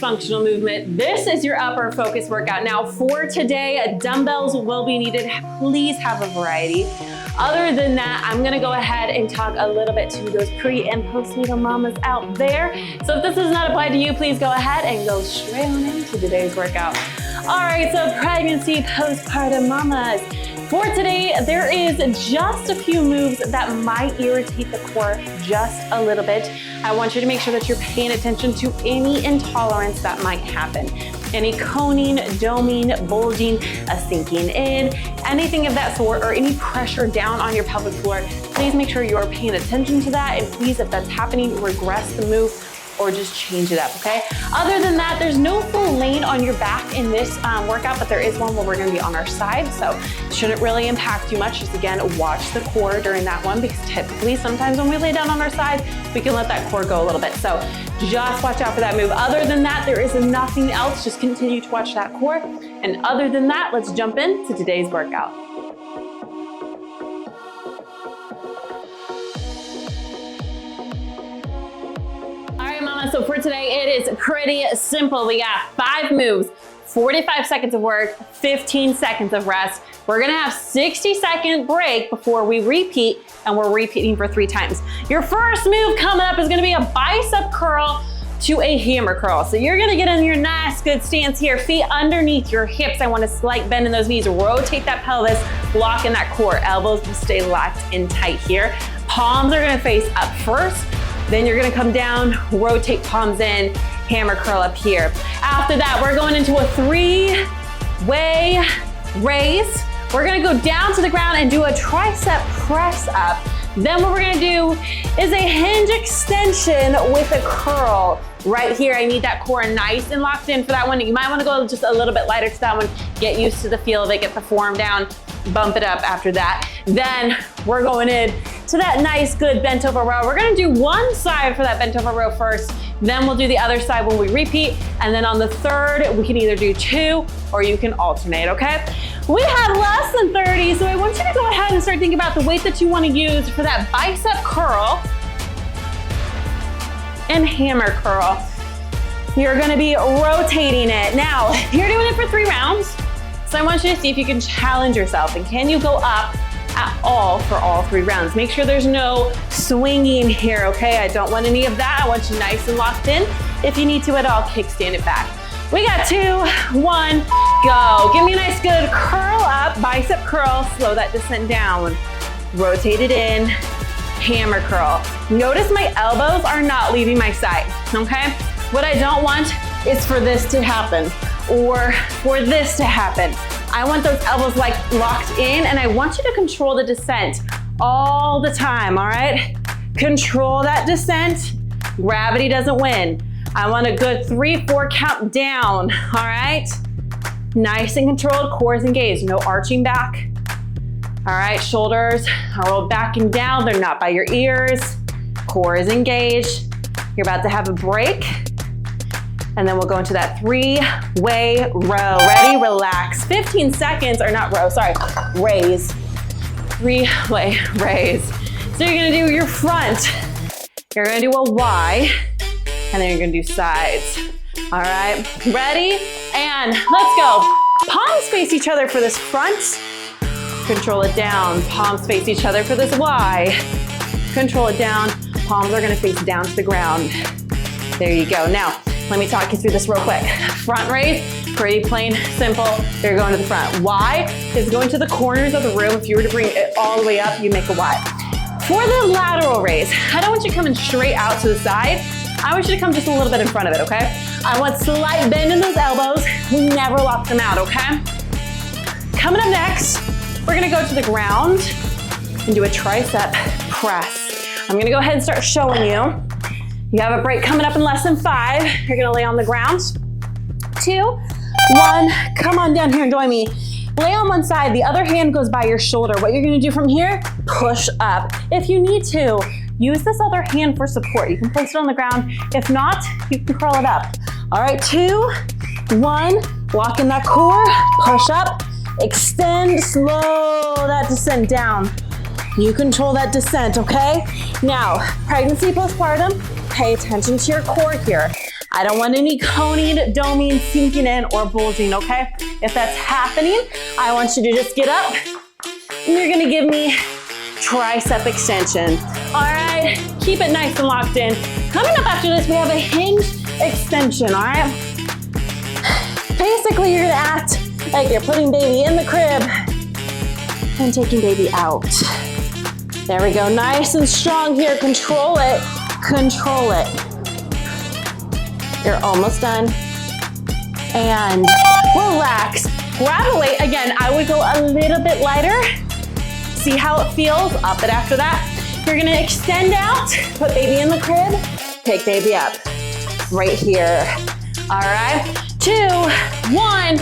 functional movement. This is your upper focus workout. Now for today, dumbbells will be needed. Please have a variety. Other than that, I'm gonna go ahead and talk a little bit to those pre and postnatal mamas out there. So if this does not apply to you, please go ahead and go straight on into today's workout. All right, so pregnancy, postpartum mamas. For today, there is just a few moves that might irritate the core just a little bit. I want you to make sure that you're paying attention to any intolerance that might happen. Any coning, doming, bulging, a sinking in, anything of that sort, or any pressure down on your pelvic floor, please make sure you are paying attention to that. And please, if that's happening, regress the move or just change it up, okay? Other than that, there's no full lane on your back in this workout, but there is one where we're gonna be on our side, so it shouldn't really impact you much. Just again, watch the core during that one, because typically, sometimes when we lay down on our side, we can let that core go a little bit. So just watch out for that move. Other than that, there is nothing else. Just continue to watch that core. And other than that, let's jump into today's workout. So for today, it is pretty simple. We got 5 moves, 45 seconds of work, 15 seconds of rest. We're gonna have 60-second break before we repeat, and we're repeating for 3 times. Your first move coming up is gonna be a bicep curl to a hammer curl. So you're gonna get in your nice good stance here, feet underneath your hips. I want a slight bend in those knees, rotate that pelvis, lock in that core. Elbows will stay locked in tight here. Palms are gonna face up first. Then you're gonna come down, rotate palms in, hammer curl up here. After that, we're going into a 3-way raise. We're gonna go down to the ground and do a tricep press up. Then what we're gonna do is a hinge extension with a curl. Right here, I need that core nice and locked in for that one. You might wanna go just a little bit lighter to that one. Get used to the feel of it, get the form down, bump it up after that. Then we're going in to that nice, good bent over row. We're gonna do one side for that bent over row first, then we'll do the other side when we repeat, and then on the third, we can either do 2 or you can alternate, okay? We have less than 30, so I want you to go ahead and start thinking about the weight that you wanna use for that bicep curl and hammer curl. You're gonna be rotating it. Now, you're doing it for 3 rounds, so I want you to see if you can challenge yourself, and can you go up at all for all 3 rounds. Make sure there's no swinging here, okay? I don't want any of that. I want you nice and locked in. If you need to at all, kickstand it back. We got 2, 1, go. Give me a nice good curl up, bicep curl, slow that descent down. Rotate it in, hammer curl. Notice my elbows are not leaving my side, okay? What I don't want is for this to happen or for this to happen. I want those elbows like locked in, and I want you to control the descent all the time, all right? Control that descent. Gravity doesn't win. I want a good 3-4 count down, all right? Nice and controlled, core is engaged, no arching back. All right, shoulders are rolled back and down, they're not by your ears. Core is engaged. You're about to have a break. And then we'll go into that 3-way row. Ready? Relax. 15 seconds, or not row, sorry, raise. 3-way raise. So you're gonna do your front. You're gonna do a Y, and then you're gonna do sides. All right, ready? And let's go. Palms face each other for this front. Control it down. Palms face each other for this Y. Control it down. Palms are gonna face down to the ground. There you go. Now, let me talk you through this real quick. Front raise, pretty plain, simple. You're going to the front. Y is going to the corners of the room. If you were to bring it all the way up, you make a Y. For the lateral raise, I don't want you coming straight out to the side. I want you to come just a little bit in front of it, okay? I want slight bend in those elbows. We never lock them out, okay? Coming up next, we're gonna go to the ground and do a tricep press. I'm gonna go ahead and start showing you. You have a break coming up in less than 5. You're gonna lay on the ground. 2, 1, come on down here and join me. Lay on one side, the other hand goes by your shoulder. What you're gonna do from here, push up. If you need to, use this other hand for support. You can place it on the ground. If not, you can curl it up. All right, 2, 1, lock in that core, push up, extend, slow that descent down. You control that descent, okay? Now, pregnancy, postpartum, pay attention to your core here. I don't want any coning, doming, sinking in, or bulging, okay? If that's happening, I want you to just get up and you're gonna give me tricep extension. All right, keep it nice and locked in. Coming up after this, we have a hinge extension, all right? Basically, you're gonna act like you're putting baby in the crib and taking baby out. There we go, nice and strong here. Control it, control it. You're almost done. And relax. Grab a weight. Again, I would go a little bit lighter. See how it feels. Up it after that. You're gonna extend out, put baby in the crib, pick baby up. Right here. All right, 2, 1.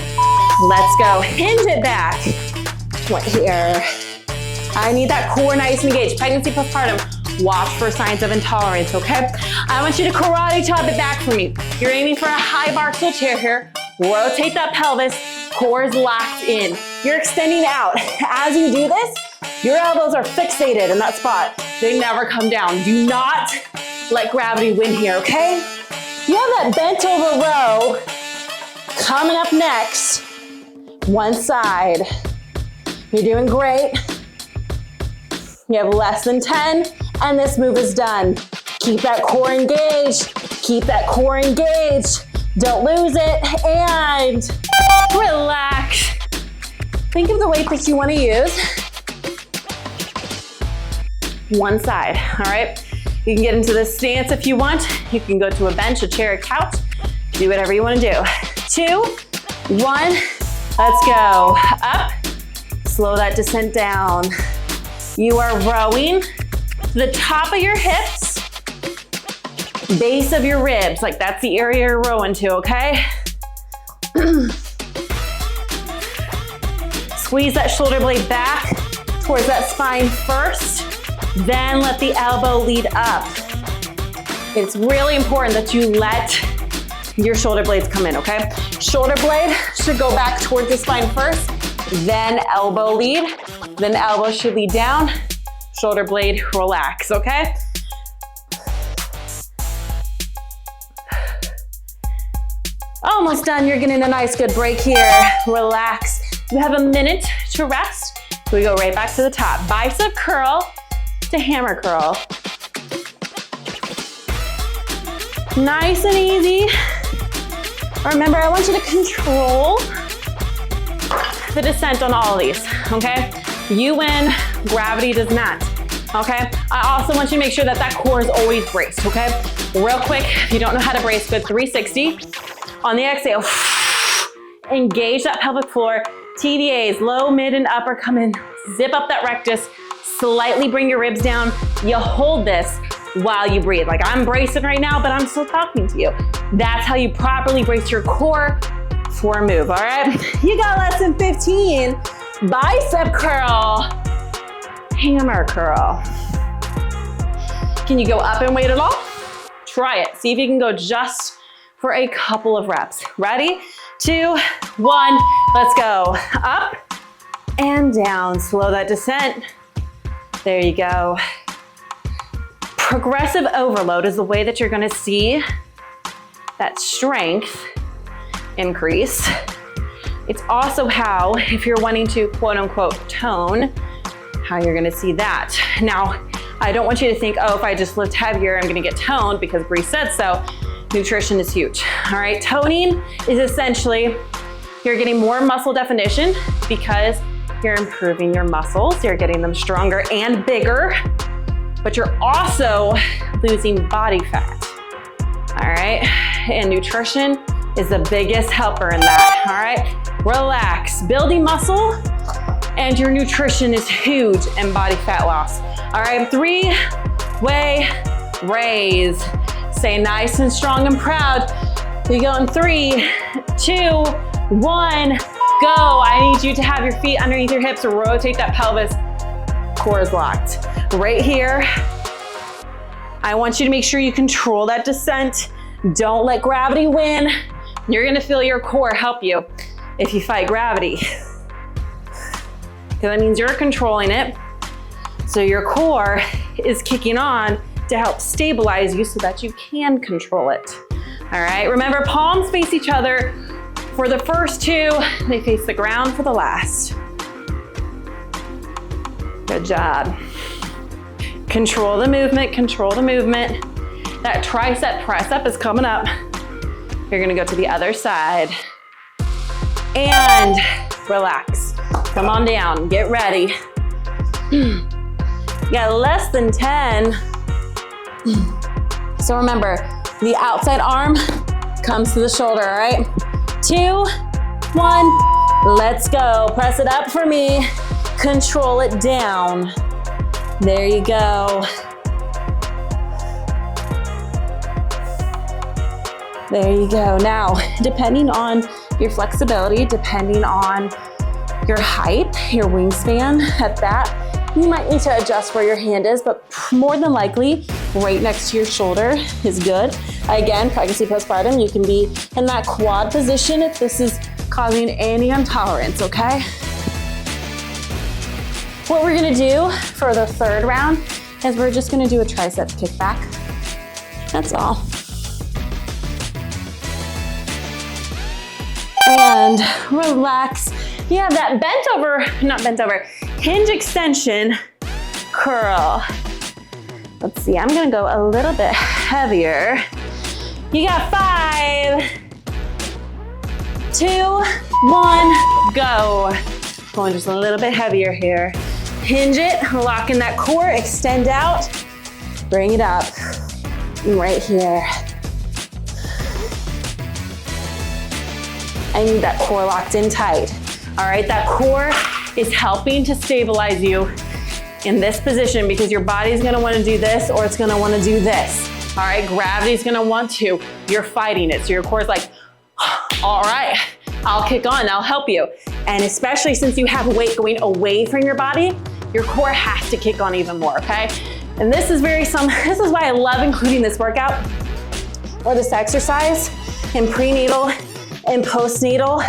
Let's go. Hinge it back. Right here. I need that core nice and engaged. Pregnancy, postpartum. Watch for signs of intolerance, okay? I want you to karate chop it back for me. You're aiming for a high bar stool chair here. Rotate that pelvis, core is locked in. You're extending out. As you do this, your elbows are fixated in that spot. They never come down. Do not let gravity win here, okay? You have that bent over row coming up next. One side. You're doing great. You have less than 10, and this move is done. Keep that core engaged. Keep that core engaged. Don't lose it, and relax. Think of the weight that you want to use. One side, all right? You can get into this stance if you want. You can go to a bench, a chair, a couch. Do whatever you want to do. 2, 1, let's go. Up, slow that descent down. You are rowing to the top of your hips, base of your ribs, like that's the area you're rowing to, okay? Squeeze that shoulder blade back towards that spine first, then let the elbow lead up. It's really important that you let your shoulder blades come in, okay? Shoulder blade should go back towards the spine first, then elbow lead, then elbow should lead down, shoulder blade relax, okay? Almost done, you're getting a nice good break here. Relax. You have a minute to rest. We go right back to the top. Bicep curl to hammer curl. Nice and easy. Remember, I want you to control the descent on all of these, okay? You win, gravity does not, okay? I also want you to make sure that that core is always braced, okay? Real quick, if you don't know how to brace, good 360. On the exhale, engage that pelvic floor. TVAs, low, mid, and upper, come in. Zip up that rectus, slightly bring your ribs down. You hold this while you breathe. Like I'm bracing right now, but I'm still talking to you. That's how you properly brace your core for a move, all right? You got less than 15. Bicep curl, hammer curl. Can you go up and weight at all? Try it. See if you can go just for a couple of reps. Ready? 2, 1, let's go. Up and down. Slow that descent. There you go. Progressive overload is the way that you're gonna see that strength increase. It's also how, if you're wanting to quote unquote tone, how you're gonna see that. Now, I don't want you to think, oh, if I just lift heavier, I'm gonna get toned because Bree said so. Nutrition is huge, all right? Toning is essentially, you're getting more muscle definition because you're improving your muscles, you're getting them stronger and bigger, but you're also losing body fat, all right? And nutrition is the biggest helper in that, all right? Relax, building muscle and your nutrition is huge in body fat loss. All right, 3-way raise. Stay nice and strong and proud. We go in 3, 2, 1, go. I need you to have your feet underneath your hips, rotate that pelvis. Core is locked. Right here, I want you to make sure you control that descent. Don't let gravity win. You're gonna feel your core help you if you fight gravity. Because that means you're controlling it. So your core is kicking on to help stabilize you so that you can control it. All All right, remember palms face each other for the first two, they face the ground for the last. Good job. Control the movement, control the movement. That tricep press up is coming up. You're gonna go to the other side. And relax. Come on down, get ready. You got less than 10. So remember, the outside arm comes to the shoulder, all right? 2, 1, let's go. Press it up for me. Control it down. There you go. There you go. Now, depending on your flexibility, depending on your height, your wingspan, at that, you might need to adjust where your hand is, but more than likely, right next to your shoulder is good. Again, pregnancy, postpartum, you can be in that quad position if this is causing any intolerance, okay? What we're gonna do for the third round is we're just gonna do a tricep kickback. That's all. And relax. You have that bent over, not bent over, hinge extension curl. Let's see, I'm gonna go a little bit heavier. You got 5, 2, 1, go. Going just a little bit heavier here. Hinge it, lock in that core, extend out, bring it up, right here. I need that core locked in tight. All right, that core is helping to stabilize you in this position because your body's gonna wanna do this or it's gonna wanna do this. All right, gravity's gonna want to, you're fighting it. So your core's like, all right, I'll kick on, I'll help you. And especially since you have weight going away from your body, your core has to kick on even more, okay? And this is this is why I love including this workout or this exercise in prenatal and postnatal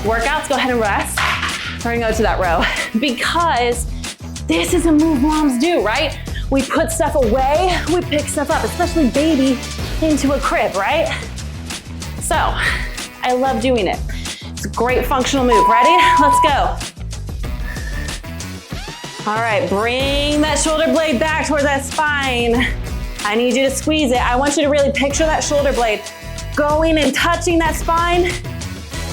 workouts. Go ahead and rest. We're gonna go to that row because this is a move moms do, right? We put stuff away, we pick stuff up, especially baby into a crib, right? So, I love doing it. It's a great functional move. Ready? Let's go. All right, bring that shoulder blade back towards that spine. I need you to squeeze it. I want you to really picture that shoulder blade going and touching that spine,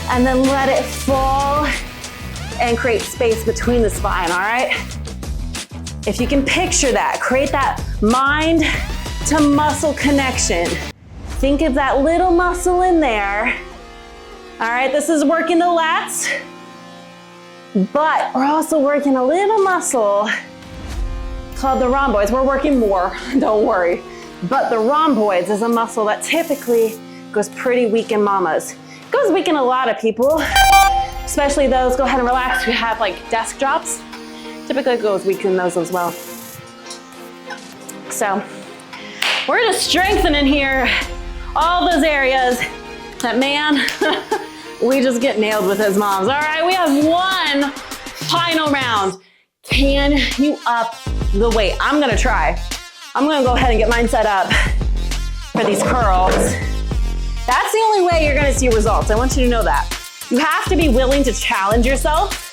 and then let it fall and create space between the spine, all right? If you can picture that, create that mind to muscle connection. Think of that little muscle in there. All right, this is working the lats, but we're also working a little muscle called the rhomboids. We're working more, don't worry. But the rhomboids is a muscle that typically goes pretty weak in mamas. It goes weak in a lot of people, especially those, go ahead and relax, who have like desk jobs. Typically it goes weak in those as well. So we're just strengthening here all those areas that, man, we just get nailed with as moms. All right, we have one final round. Can you up the weight? I'm gonna try. I'm gonna go ahead and get mine set up for these curls. That's the only way you're gonna see results. I want you to know that. You have to be willing to challenge yourself,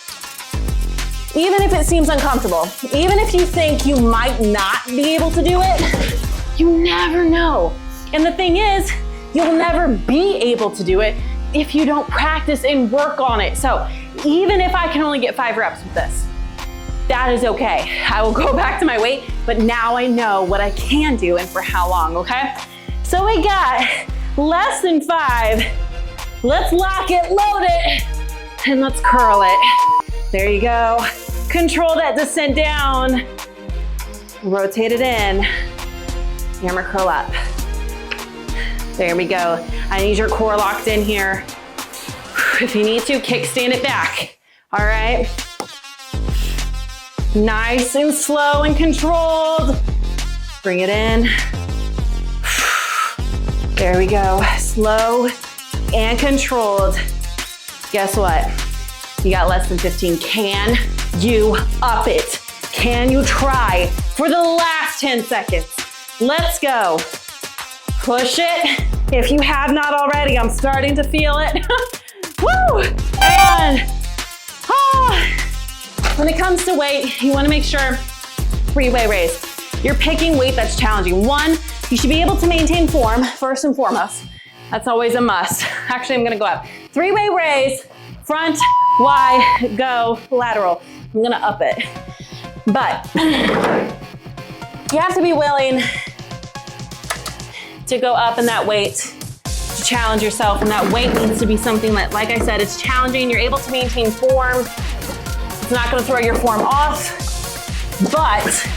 even if it seems uncomfortable. Even if you think you might not be able to do it, you never know. And the thing is, you'll never be able to do it if you don't practice and work on it. So even if I can only get 5 reps with this, that is okay. I will go back to my weight, but now I know what I can do and for how long, okay? So we got less than 5. Let's lock it, load it, and let's curl it. There you go. Control that descent down. Rotate it in. Hammer curl up. There we go. I need your core locked in here. If you need to, kickstand it back. All right. Nice and slow and controlled. Bring it in. There we go. Slow and controlled. Guess what? You got less than 15. Can you up it? Can you try for the last 10 seconds? Let's go. Push it If you have not already, I'm starting to feel it. Woo! And when it comes to weight, you wanna make sure, three-way raise. You're picking weight that's challenging. One, you should be able to maintain form, first and foremost. That's always a must. Actually, I'm gonna go up. Three-way raise, front, Y, go, lateral. I'm gonna up it. But you have to be willing to go up in that weight, to challenge yourself, and that weight needs to be something that, like I said, it's challenging. You're able to maintain form. It's not gonna throw your form off, but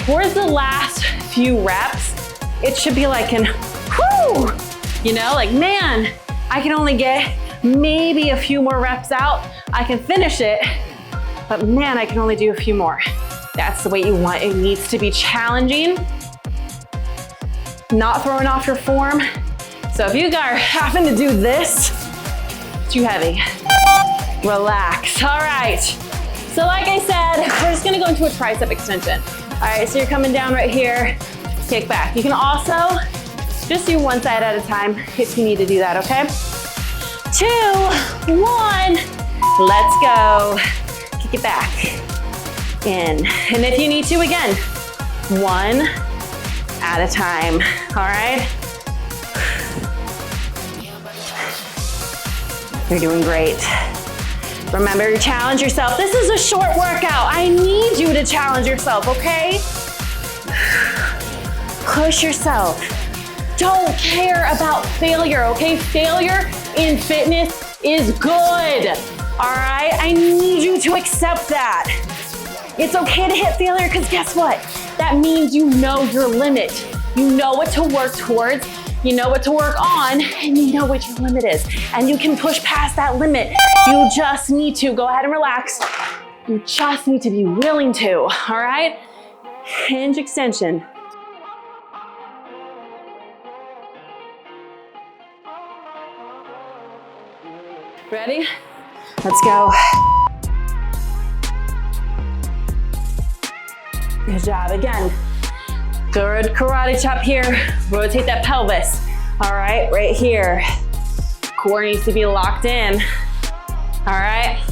towards the last few reps, it should be like an whoo, you know, like, man, I can only get maybe a few more reps out. I can finish it, but man, I can only do a few more. That's the weight you want. It needs to be challenging, not throwing off your form. So if you are having to do this, too heavy, relax. All right. So like I said, we're just gonna go into a tricep extension. All right, so you're coming down right here, kick back. You can also just do one side at a time if you need to do that, okay? 2, 1, let's go. Kick it back, in. And if you need to, again, one at a time, all right? You're doing great. Remember to challenge yourself. This is a short workout. I need you to challenge yourself, okay? Push yourself. Don't care about failure, okay? Failure in fitness is good, all right? I need you to accept that. It's okay to hit failure, because guess what? That means you know your limit. You know what to work towards, you know what to work on, and you know what your limit is. And you can push past that limit. You just need to go ahead and relax. You just need to be willing to, all right? Hinge extension. Ready? Let's go. Good job. Again, good karate chop here. Rotate that pelvis. All right, right here. Core needs to be locked in. All right.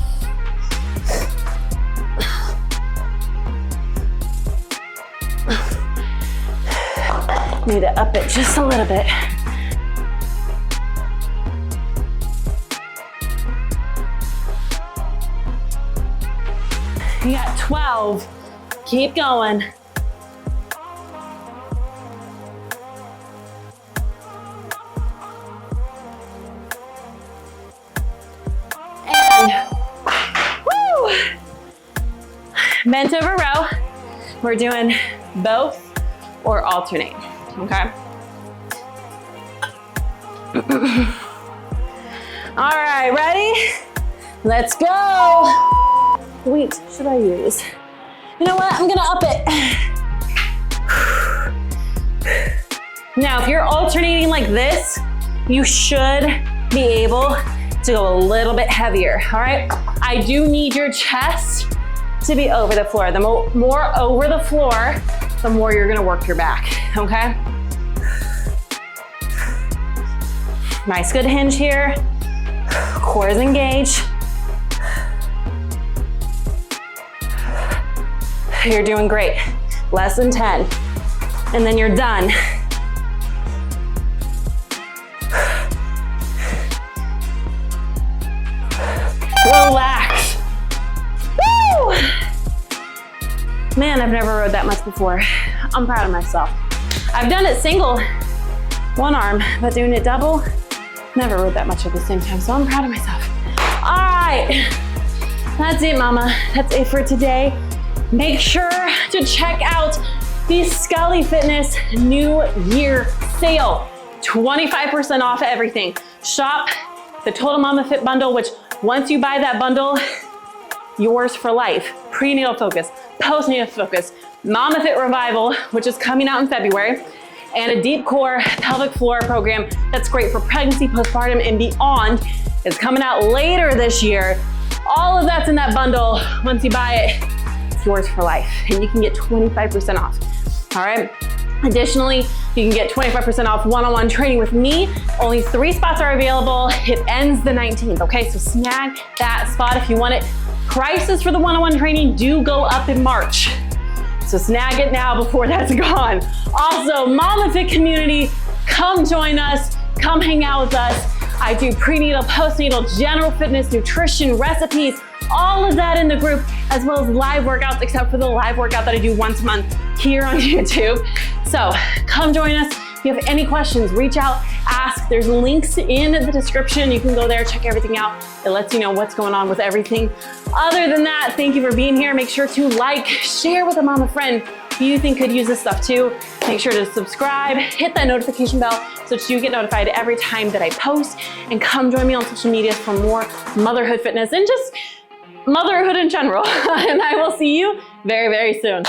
Need to up it just a little bit. You got 12. Keep going. And woo! Bent over row. We're doing both or alternate, okay? All right, ready? Let's go. Wait, should I use? You know what, I'm gonna up it. Now, if you're alternating like this, you should be able to go a little bit heavier, all right? I do need your chest to be over the floor. The more over the floor, the more you're gonna work your back, okay? Nice, good hinge here. Core is engaged. You're doing great. Less than 10. And then you're done. Relax. Woo! Man, I've never rode that much before. I'm proud of myself. I've done it single, one arm, but doing it double, never rode that much at the same time, so I'm proud of myself. All right, that's it, mama. That's it for today. Make sure to check out the Scully Fitness New Year sale. 25% off everything. Shop the Total Momma Fit bundle, which once you buy that bundle, yours for life. Prenatal focus, postnatal focus, Momma Fit Revival, which is coming out in February, and a deep core pelvic floor program that's great for pregnancy, postpartum, and beyond is coming out later this year. All of that's in that bundle. Once you buy it, it's yours for life, and you can get 25% off. All right, Additionally, you can get 25% off one-on-one training with me. Only 3 spots are available. It ends the 19th, okay? So snag that spot if you want it. Prices for the one-on-one training do go up in March. So snag it now before that's gone. Also, Momma Fit Community, come join us, come hang out with us. I do prenatal, postnatal, general fitness, nutrition, recipes, all of that in the group, as well as live workouts, except for the live workout that I do once a month here on YouTube. So come join us. If you have any questions, reach out, ask. There's links in the description. You can go there, check everything out. It lets you know what's going on with everything. Other than that, thank you for being here. Make sure to like, share with a mama friend who you think could use this stuff too. Make sure to subscribe, hit that notification bell so that you get notified every time that I post, and come join me on social media for more motherhood fitness and just motherhood in general. And I will see you very, very soon.